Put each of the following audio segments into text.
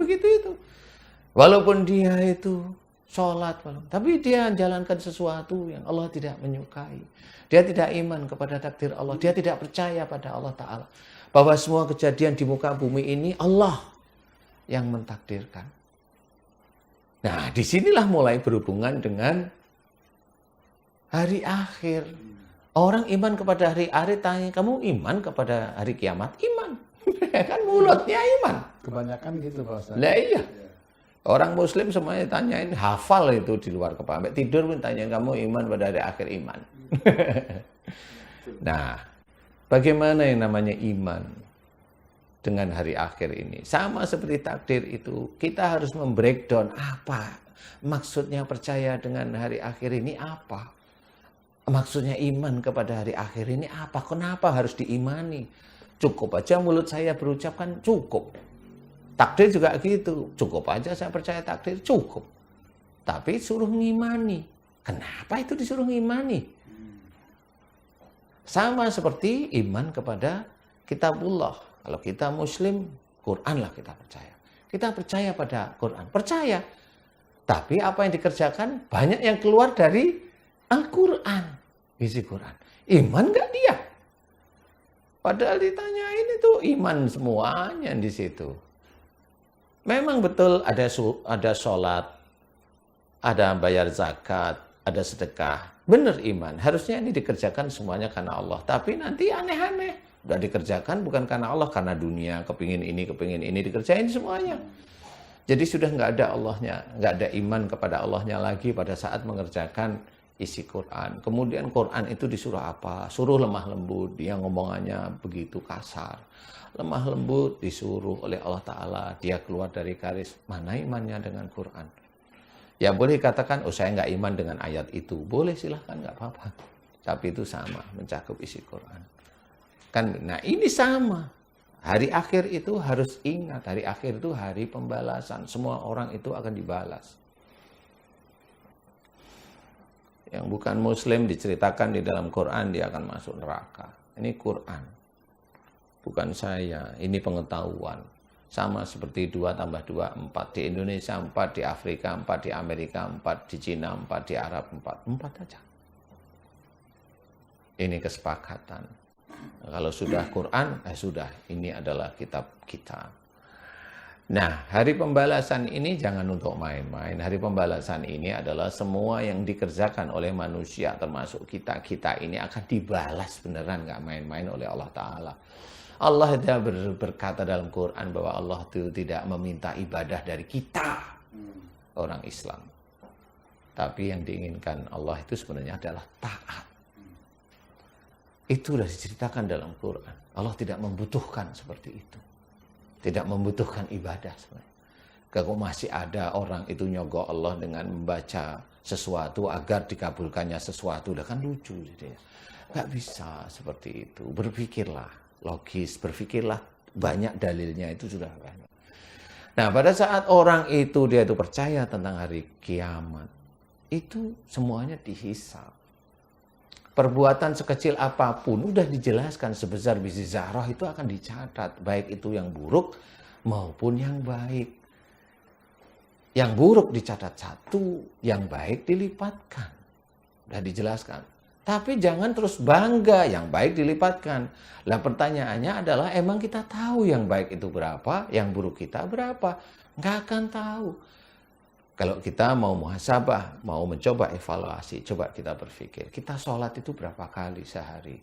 begitu itu. Walaupun dia itu sholat, tapi dia jalankan sesuatu yang Allah tidak menyukai. Dia tidak iman kepada takdir Allah. Dia tidak percaya pada Allah Ta'ala. Bahwa semua kejadian di muka bumi ini Allah yang mentakdirkan. Nah, disinilah mulai berhubungan dengan hari akhir. Orang iman kepada hari akhir, tanya, kamu iman kepada hari kiamat? Iman. Kan mulutnya iman. Kebanyakan gitu Pak Ustaz. Nah iya. Orang muslim semuanya tanyain, hafal itu di luar kepala. Sampai tidur pun tanya, kamu iman pada hari akhir? Iman. Nah, bagaimana yang namanya iman dengan hari akhir ini? Sama seperti takdir itu, kita harus membreakdown apa maksudnya percaya dengan hari akhir ini apa? Maksudnya iman kepada hari akhir ini apa? Kenapa harus diimani? Cukup aja mulut saya berucapkan cukup. Takdir juga gitu, cukup aja saya percaya takdir, cukup. Tapi suruh ngimani. Kenapa itu disuruh ngimani? Sama seperti iman kepada kitabullah. Kalau kita muslim, Quran lah kita percaya. Kita percaya pada Quran, percaya. Tapi apa yang dikerjakan, banyak yang keluar dari Al-Quran. Isi Quran. Iman gak dia? Padahal ditanyain itu iman semuanya di situ. Memang betul ada sholat, ada bayar zakat, ada sedekah. Benar iman. Harusnya ini dikerjakan semuanya karena Allah. Tapi nanti aneh-aneh. Udah dikerjakan bukan karena Allah, karena dunia, kepingin ini, dikerjain semuanya. Jadi sudah nggak ada Allahnya, nggak ada iman kepada Allahnya lagi pada saat mengerjakan isi Quran. Kemudian Quran itu disuruh apa? Suruh lemah lembut. Dia ngomongannya begitu kasar. Lemah lembut disuruh oleh Allah Ta'ala. Dia keluar dari garis. Mana imannya dengan Quran? Ya boleh katakan, oh saya nggak iman dengan ayat itu. Boleh silahkan, nggak apa-apa. Tapi itu sama, mencakup isi Quran. Kan, nah ini sama. Hari akhir itu harus ingat. Hari akhir itu hari pembalasan. Semua orang itu akan dibalas. Yang bukan muslim diceritakan di dalam Quran, dia akan masuk neraka. Ini Quran. Bukan saya, ini pengetahuan. Sama seperti 2 tambah 2, 4. Di Indonesia 4, di Afrika 4, di Amerika 4, di Cina 4, di Arab 4. 4 aja. Ini kesepakatan. Kalau sudah Quran, sudah. Ini adalah kitab kita. Nah, hari pembalasan ini jangan untuk main-main. Hari pembalasan ini adalah semua yang dikerjakan oleh manusia, termasuk kita ini akan dibalas beneran, nggak main-main oleh Allah Ta'ala. Allah dia berkata dalam Quran bahwa Allah itu tidak meminta ibadah dari kita, orang Islam. Tapi yang diinginkan Allah itu sebenarnya adalah taat. Itu sudah diceritakan dalam Quran. Allah tidak membutuhkan seperti itu. Tidak membutuhkan ibadah sebenarnya. Kalau masih ada orang itu nyogok Allah dengan membaca sesuatu agar dikabulkannya sesuatu, udah kan lucu jadinya. Nggak bisa seperti itu. Berpikirlah logis, berpikirlah, banyak dalilnya itu sudah banyak. Nah, pada saat orang itu dia itu percaya tentang hari kiamat, itu semuanya dihisab. Perbuatan sekecil apapun udah dijelaskan, sebesar biji zarah itu akan dicatat, baik itu yang buruk maupun yang baik. Yang buruk dicatat 1, yang baik dilipatkan. Udah dijelaskan. Tapi jangan terus bangga, yang baik dilipatkan. Lah pertanyaannya adalah, emang kita tahu yang baik itu berapa, yang buruk kita berapa? Nggak akan tahu. Kalau kita mau muhasabah, mau mencoba evaluasi, coba kita berpikir, kita sholat itu berapa kali sehari?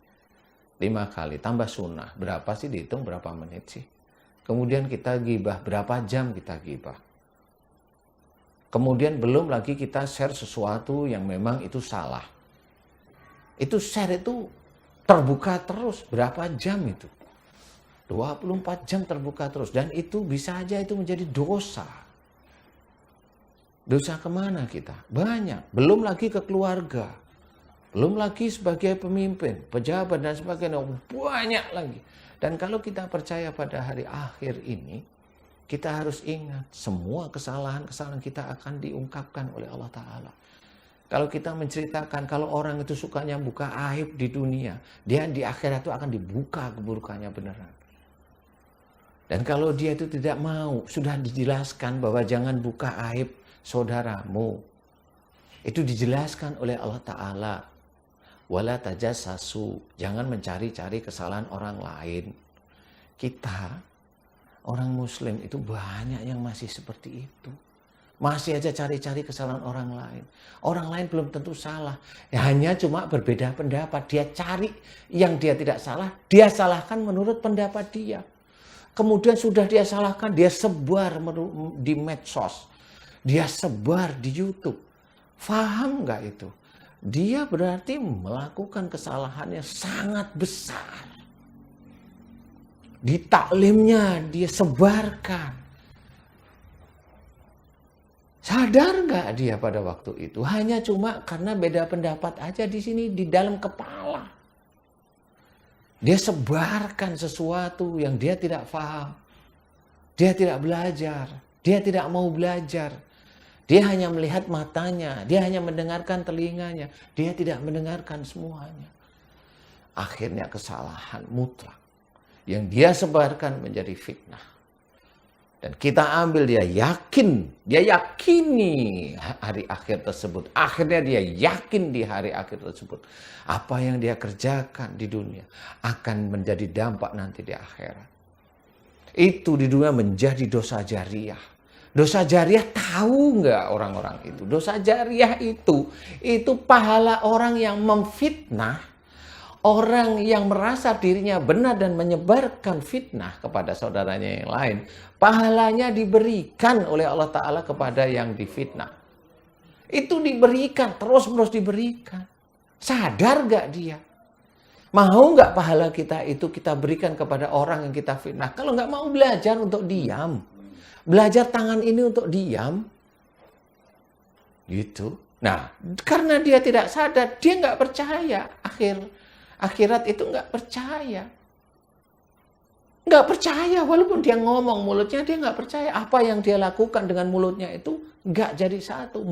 5 kali, tambah sunnah. Berapa sih dihitung, berapa menit sih? Kemudian kita gibah, berapa jam kita gibah? Kemudian belum lagi kita share sesuatu yang memang itu salah. Itu share itu terbuka terus, berapa jam itu? 24 jam terbuka terus. Dan itu bisa aja itu menjadi dosa. Dosa kemana kita? Banyak. Belum lagi ke keluarga. Belum lagi sebagai pemimpin, pejabat dan sebagainya. Banyak lagi. Dan kalau kita percaya pada hari akhir ini, kita harus ingat semua kesalahan-kesalahan kita akan diungkapkan oleh Allah Ta'ala. Kalau kita menceritakan, kalau orang itu sukanya buka aib di dunia, dia di akhirat itu akan dibuka keburukannya beneran. Dan kalau dia itu tidak mau, sudah dijelaskan bahwa jangan buka aib saudaramu. Itu dijelaskan oleh Allah Ta'ala. Wala tajassasu, jangan mencari-cari kesalahan orang lain. Kita, orang Muslim itu banyak yang masih seperti itu. Masih aja cari-cari kesalahan orang lain. Orang lain belum tentu salah. Ya, hanya cuma berbeda pendapat. Dia cari yang dia tidak salah, dia salahkan menurut pendapat dia. Kemudian sudah dia salahkan, dia sebar di medsos. Dia sebar di YouTube. Faham nggak itu? Dia berarti melakukan kesalahan yang sangat besar. Di taklimnya dia sebarkan. Sadar nggak dia pada waktu itu? Hanya cuma karena beda pendapat aja di sini di dalam kepala. Dia sebarkan sesuatu yang dia tidak paham. Dia tidak belajar. Dia tidak mau belajar. Dia hanya melihat matanya. Dia hanya mendengarkan telinganya. Dia tidak mendengarkan semuanya. Akhirnya kesalahan mutlak yang dia sebarkan menjadi fitnah. Dan kita ambil, dia yakini hari akhir tersebut. Akhirnya dia yakin di hari akhir tersebut. Apa yang dia kerjakan di dunia akan menjadi dampak nanti di akhirat. Itu di dunia menjadi dosa jariah. Dosa jariah tahu nggak orang-orang itu? Dosa jariah itu pahala orang yang memfitnah. Orang yang merasa dirinya benar dan menyebarkan fitnah kepada saudaranya yang lain, pahalanya diberikan oleh Allah Ta'ala kepada yang difitnah. Itu diberikan, terus-menerus diberikan. Sadar gak dia? Mau gak pahala kita itu kita berikan kepada orang yang kita fitnah? Kalau gak mau belajar untuk diam. Belajar tangan ini untuk diam. Gitu. Nah, karena dia tidak sadar, dia gak percaya. Akhirat itu nggak percaya. Nggak percaya, walaupun dia ngomong mulutnya, dia nggak percaya. Apa yang dia lakukan dengan mulutnya itu nggak jadi satu.